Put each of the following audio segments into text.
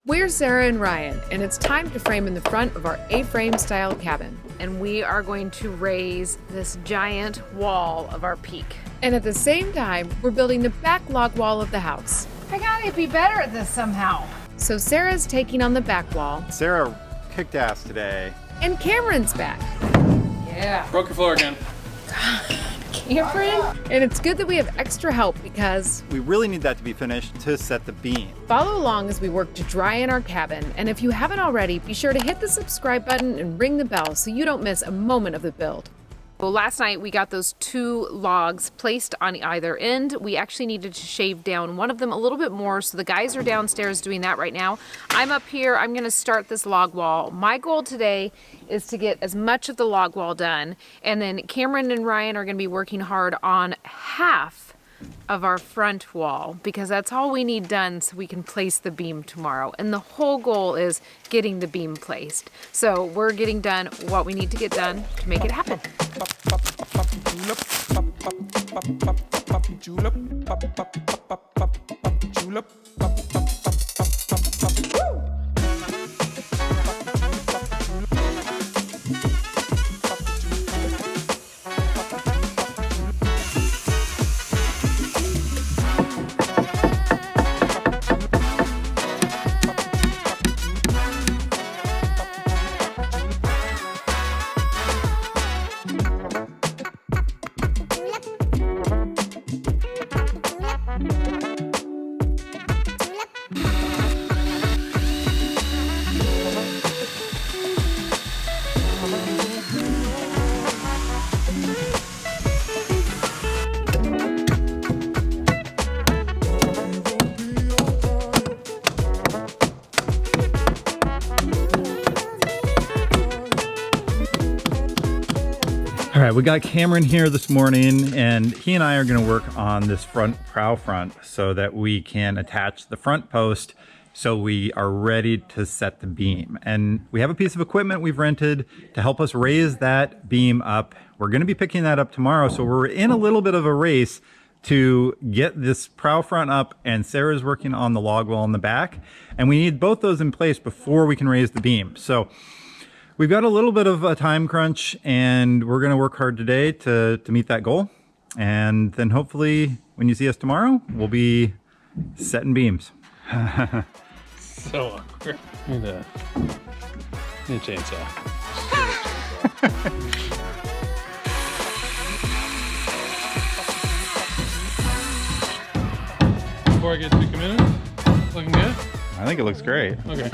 We're Sarah and Ryan, and it's time to frame in the front of our A-frame style cabin. And we are going to raise this giant wall of our peak. And at the same time, we're building the back log wall of the house. I gotta be better at this somehow. So Sarah's taking on the back wall, Sarah kicked ass today. and Cameron's back. Yeah. Broke your floor again. Cameron? And it's good that we have extra help because We really need that to be finished to set the beam. follow along as we work to dry in our cabin. And if you haven't already, be sure to hit the subscribe button and ring the bell so you don't miss a moment of the build. Well, last night we got those 2 logs placed on either end. We actually needed to shave down one of them a little bit more, so the guys are downstairs doing that right now. I'm up here, I'm gonna start this log wall. My goal today is to get as much of the log wall done, and then Cameron and Ryan are gonna be working hard on half of our front wall, because that's all we need done so we can place the beam tomorrow. And the whole goal is getting the beam placed. So we're getting done what we need to get done to make it happen. All right, we got Cameron here this morning, and he and I are going to work on this front prow front so that we can attach the front post so we are ready to set the beam. And we have a piece of equipment we've rented to help us raise that beam up. We're going to be picking that up tomorrow, so we're in a little bit of a race to get this prow front up, and Sarah's working on the log wall in the back, and we need both those in place before we can raise the beam. So we've got a little bit of a time crunch, and we're going to work hard today to meet that goal. And then hopefully when you see us tomorrow, we'll be setting beams. So awkward. Need a chainsaw. Before I get too committed, looking good? I think it looks great. Okay.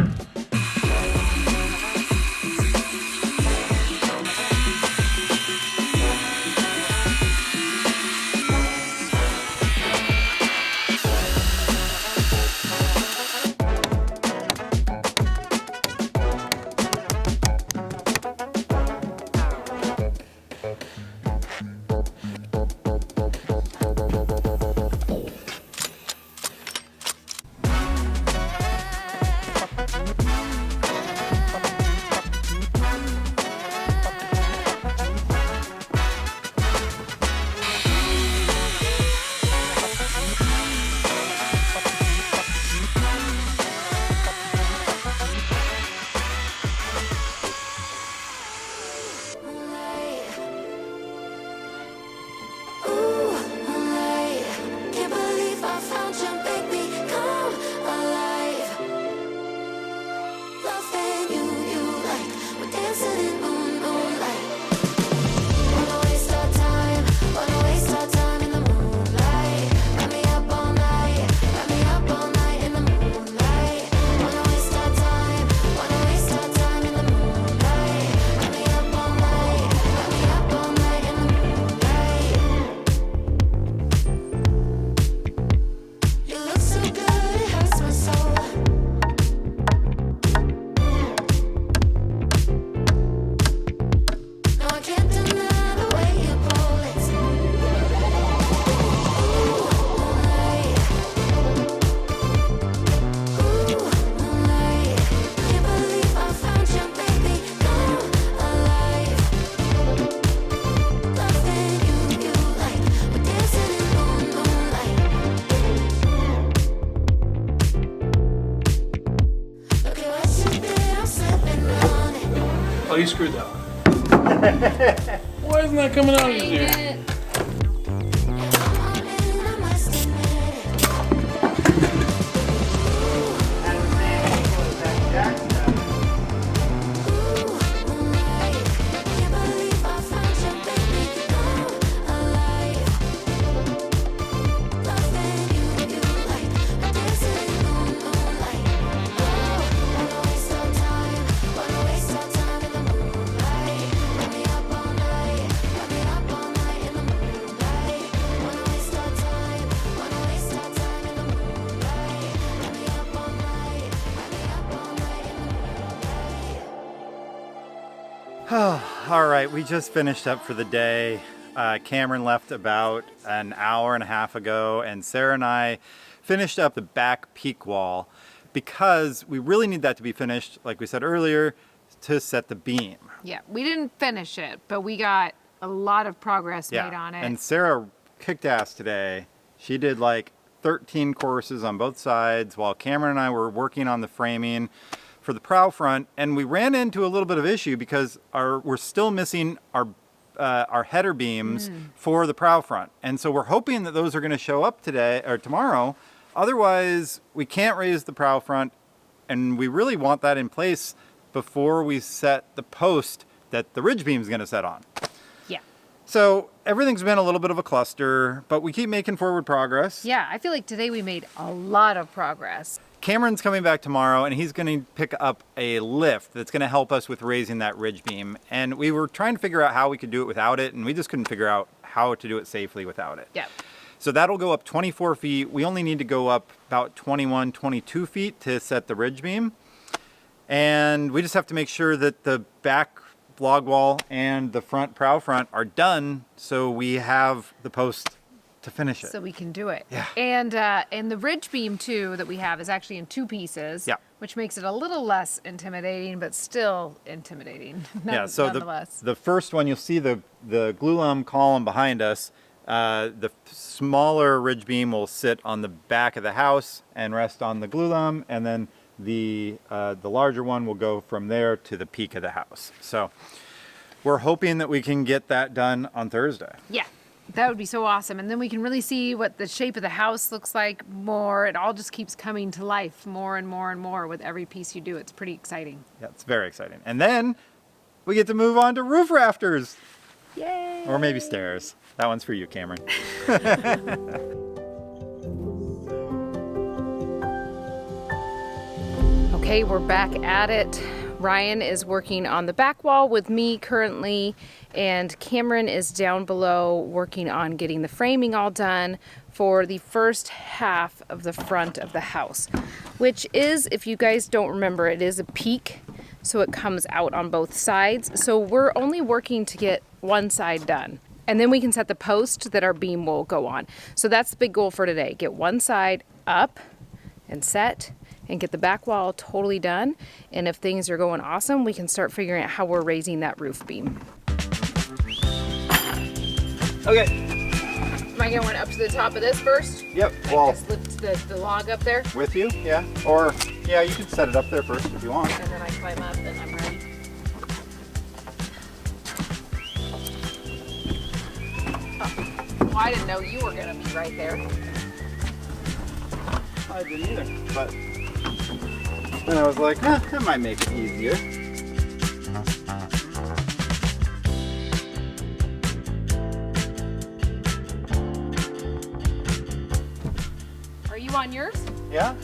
Oh, you screwed that one. Why isn't that coming out easier? All right, we just finished up for the day. Cameron left about an hour and a half ago, and Sarah and I finished up the back peak wall because we really need that to be finished, like we said earlier, to set the beam. Yeah, we didn't finish it, but we got a lot of progress made on it. And Sarah kicked ass today. She did like 13 courses on both sides while Cameron and I were working on the framing for the prow front, and we ran into a little bit of issue because we're still missing our header beams for the prow front, and so we're hoping that those are going to show up today or tomorrow. Otherwise, we can't raise the prow front, and we really want that in place before we set the post that the ridge beam is going to set on. Yeah. So everything's been a little bit of a cluster, but we keep making forward progress. Yeah, I feel like today we made a lot of progress. Cameron's coming back tomorrow, and he's going to pick up a lift that's going to help us with raising that ridge beam. And we were trying to figure out how we could do it without it, and we just couldn't figure out how to do it safely without it. Yeah. So that'll go up 24 feet. We only need to go up about 21, 22 feet to set the ridge beam. And we just have to make sure that the back log wall and the front prow front are done so we have the post to finish it. So we can do it. Yeah. And the ridge beam too that we have is actually in 2 pieces. Yeah. Which makes it a little less intimidating, but still intimidating. Yeah. So nonetheless. the first one, you'll see the glulam column behind us. The smaller ridge beam will sit on the back of the house and rest on the glulam, and then the larger one will go from there to the peak of the house. So we're hoping that we can get that done on Thursday. Yeah. That would be so awesome. And then we can really see what the shape of the house looks like more. It all just keeps coming to life more and more and more with every piece you do. It's pretty exciting. Yeah, it's very exciting. And then we get to move on to roof rafters. Yay! Or maybe stairs. That one's for you, Cameron. Okay, we're back at it. Ryan is working on the back wall with me currently, and Cameron is down below working on getting the framing all done for the first half of the front of the house, which is, if you guys don't remember, it is a peak, so it comes out on both sides. So we're only working to get one side done, and then we can set the post that our beam will go on. So that's the big goal for today, get one side up and set, and get the back wall totally done. And if things are going awesome, we can start figuring out how we're raising that roof beam. Okay. Am I going up to the top of this first? Yep. I Well, just lift the log up there, with you, yeah. Or, yeah, you can set it up there first if you want. and then I climb up and I'm ready. Oh, well, I didn't know you were gonna be right there. I didn't either, but then I was like, that might make it easier. Are you on yours? Yeah?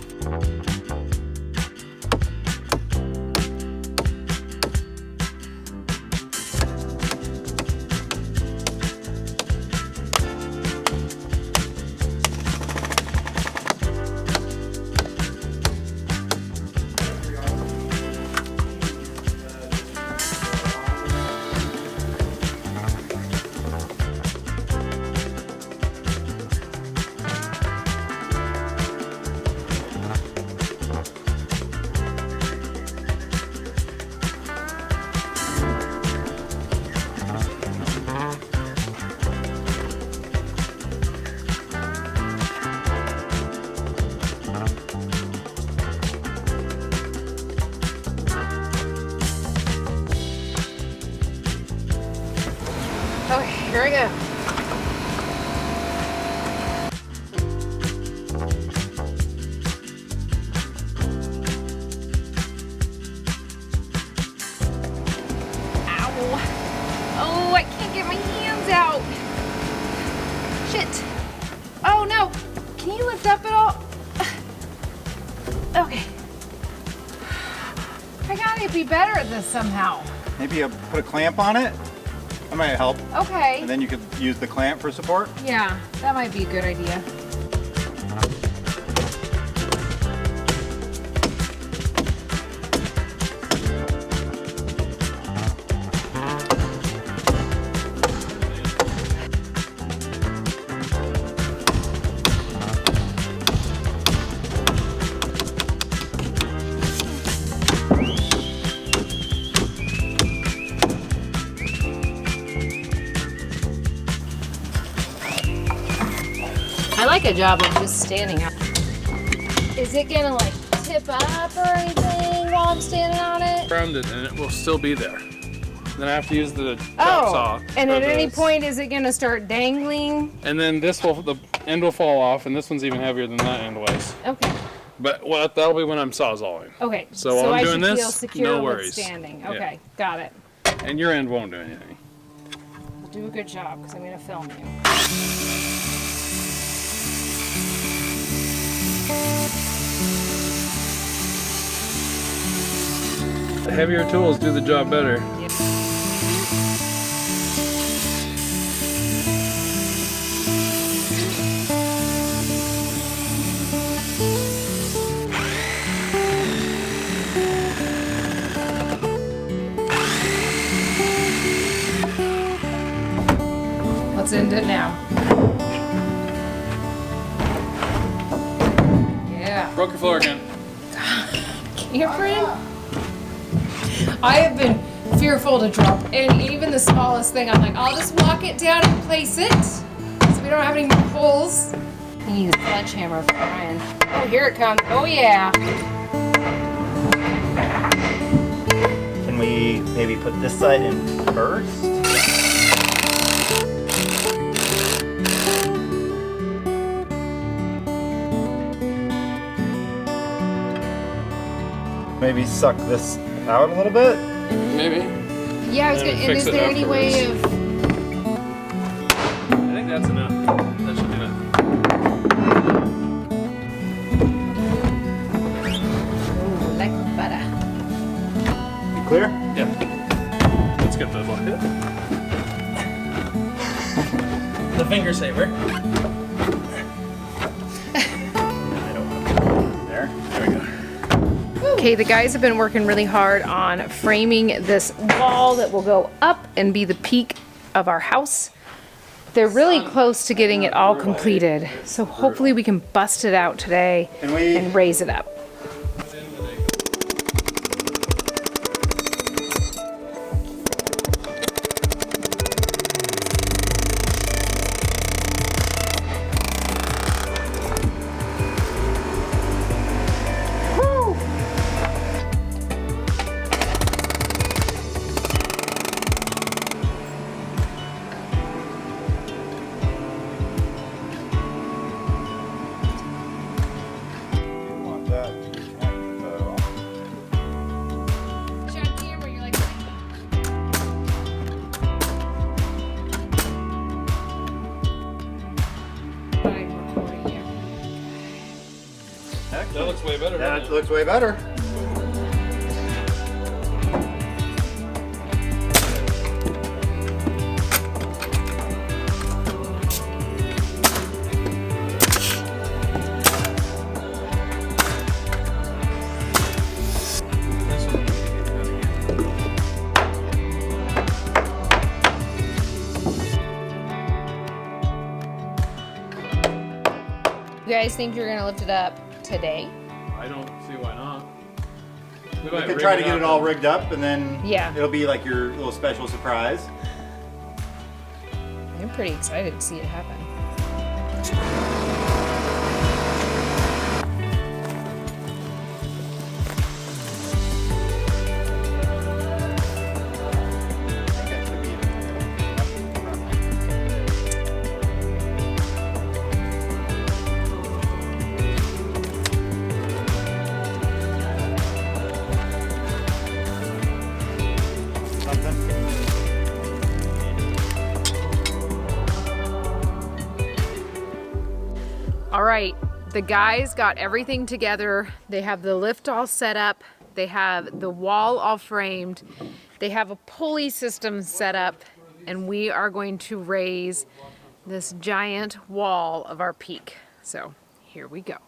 Here I go. Oh, I can't get my hands out. Shit. Oh no. Can you lift up at all? Okay. I gotta be better at this somehow. Maybe put a clamp on it. That might help. Okay. And then you could use the clamp for support. Yeah, that might be a good idea. I like a job of just standing up. Is it gonna like tip up or anything while I'm standing on it? Around it and it will still be there. Then I have to use the chop saw. And for at any this. point is it gonna start dangling? And then the end will fall off, and this one's even heavier than that end was. Okay. But that'll be when I'm sawzalling. Okay. So while I'm I doing should this, feel secure no with worries. standing. Yeah. Okay, got it. And your end won't do anything. Do a good job because I'm gonna film you. The heavier tools do the job better. Let's end it now. Yeah. Broke your floor again. Cameron, I have been fearful to drop, and even the smallest thing, I'm like, I'll just walk it down and place it, so we don't have any more holes. I need a sledgehammer for Ryan. Oh, here it comes. Oh yeah. Can we maybe put this side in first? Maybe suck this out a little bit? Maybe. Yeah, I was gonna. And Fix is it there any way of? I think that's enough. That should be enough. Ooh, like butter. You clear? Yeah. Let's get the bucket. The finger saver. I don't want to there. There we go. Okay, the guys have been working really hard on framing this wall that will go up and be the peak of our house. They're really close to getting it all completed, so hopefully we can bust it out today and raise it up. That looks way better. That doesn't it? looks way better. You guys think you're gonna lift it up today? I don't see why not. We could try to get it all rigged up, and then Yeah. it'll be like your little special surprise. I'm pretty excited to see it happen. right, the guys got everything together. They have the lift all set up. They have the wall all framed. They have a pulley system set up, and we are going to raise this giant wall of our peak. So here we go.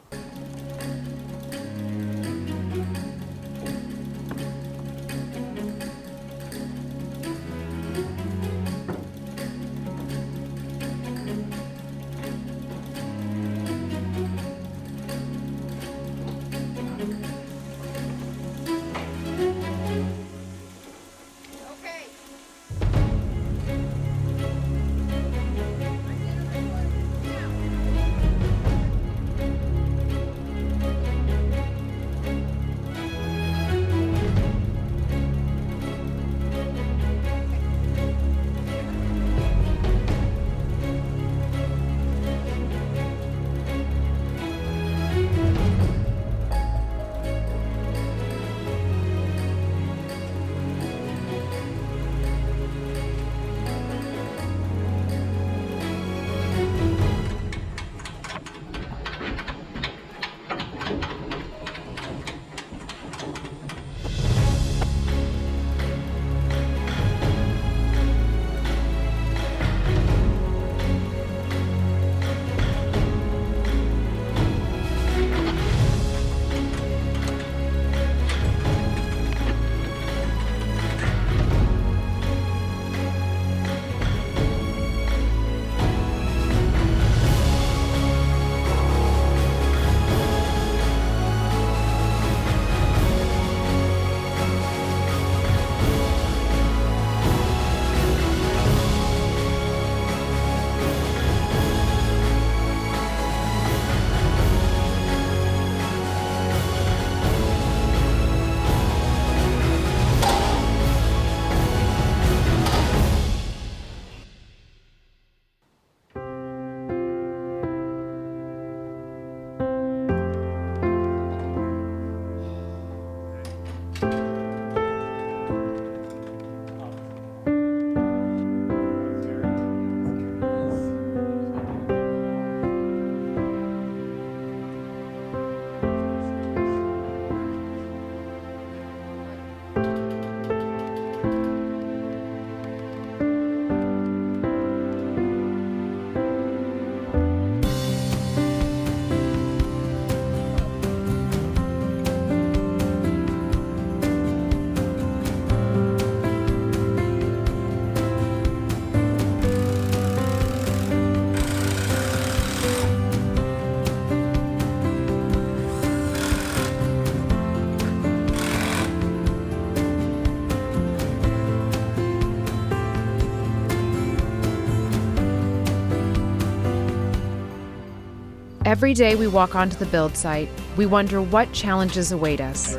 Every day we walk onto the build site, we wonder what challenges await us.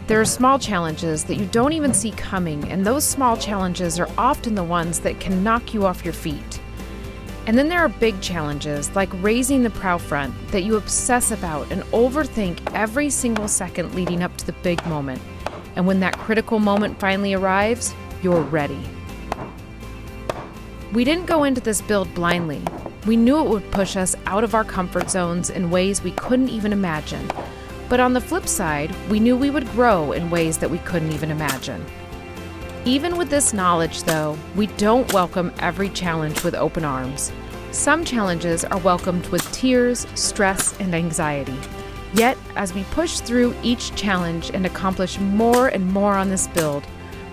There are small challenges that you don't even see coming, and those small challenges are often the ones that can knock you off your feet. And then there are big challenges, like raising the prow front, that you obsess about and overthink every single second leading up to the big moment. And when that critical moment finally arrives, you're ready. We didn't go into this build blindly. We knew it would push us out of our comfort zones in ways we couldn't even imagine. But on the flip side, we knew we would grow in ways that we couldn't even imagine. Even with this knowledge, though, we don't welcome every challenge with open arms. Some challenges are welcomed with tears, stress, and anxiety. Yet, as we push through each challenge and accomplish more and more on this build,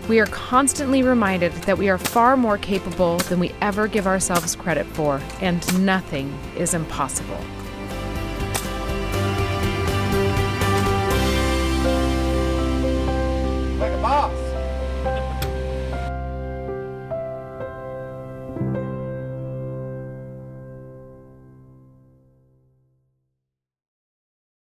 we are constantly reminded that we are far more capable than we ever give ourselves credit for, and nothing is impossible.